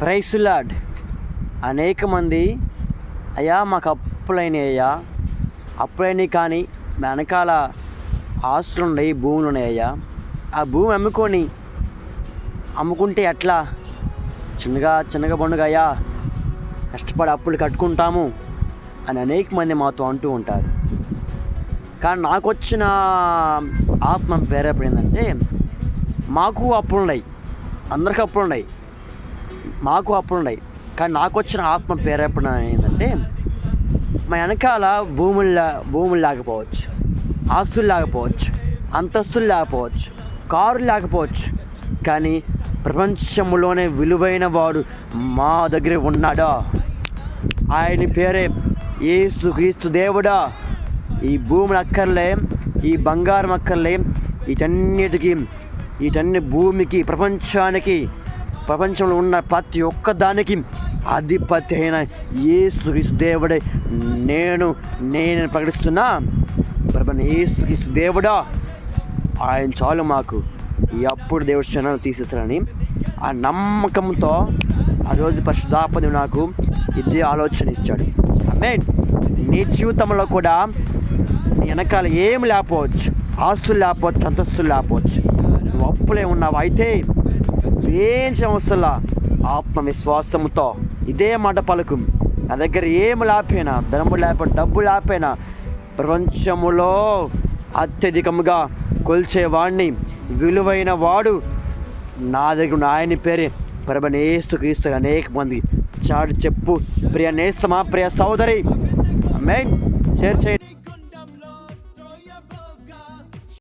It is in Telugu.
Price lord. అనేక మంది అయ్యా మాకు అప్పులైనాయి అయ్యా, అప్పులైనవి కానీ వెనకాల ఆస్తులు ఉన్నాయి, భూములు ఉన్నాయి అయ్యా, ఆ భూమి అమ్ముకుంటే ఎట్లా, చిన్నగా బండుగా అయ్యా కష్టపడి అప్పులు కట్టుకుంటాము అని అనేక మంది మాతో అంటూ ఉంటారు. కానీ నాకు వచ్చిన ఆత్మ ప్రేరేపణ ఏంటంటే, మాకు అప్పులున్నాయి, అందరికీ అప్పులున్నాయి, మాకు అప్పులున్నాయి. కానీ నాకు వచ్చిన ఆత్మ ప్రేరేపణ ఏంటంటే, మా వెనకాల భూములు లేకపోవచ్చు, ఆస్తులు లేకపోవచ్చు, అంతస్తులు లేకపోవచ్చు, కారు లేకపోవచ్చు, కానీ ప్రపంచంలోనే విలువైన వాడు మా దగ్గర ఉన్నాడా. ఆయన పేరే యేసుక్రీస్తు దేవుడా. ఈ భూములు అక్కర్లే, ఈ బంగారం అక్కర్లే, వీటన్ని భూమికి, ప్రపంచంలో ఉన్న ప్రతి ఒక్కదానికి అధిపతి అయిన యేసుక్రీస్తు దేవుడే నేను ప్రకటిస్తున్నా. యేసుక్రీస్తు దేవుడా, ఆయన చాలు మాకు. ఈ అప్పుడు దేవుడు క్షణాలు తీసేస్తాడని ఆ నమ్మకంతో ఆ రోజు పరిశుద్ధాత్మ నాకు ఇదే ఆలోచన ఇచ్చాడు. ఆమేన్. నీ జీవితంలో కూడా నీ వెనకాల ఏమి లేకపోవచ్చు, ఆస్తులు లేకపోవచ్చు, అంతస్తులు లేకపోవచ్చు, నువ్వు అప్పులే ఉన్నావు. అయితే ఏం సమస్యలా ఆత్మవిశ్వాసంతో ఇదే మాట పలుకు. నా దగ్గర ఏమి లేకపోయినా, ధనము లేకపోయినా, డబ్బు లేకపోయినా, ప్రపంచములో అత్యధికంగా కొలిచేవాడిని, విలువైన వాడు నా దగ్గర ఆయన పేరే యేసుక్రీస్తు. అనేక మంది చాటి చెప్పు. ప్రియ నేస్తమా, ప్రియ సోదరి, ఆమేన్. షేర్ చేయండి.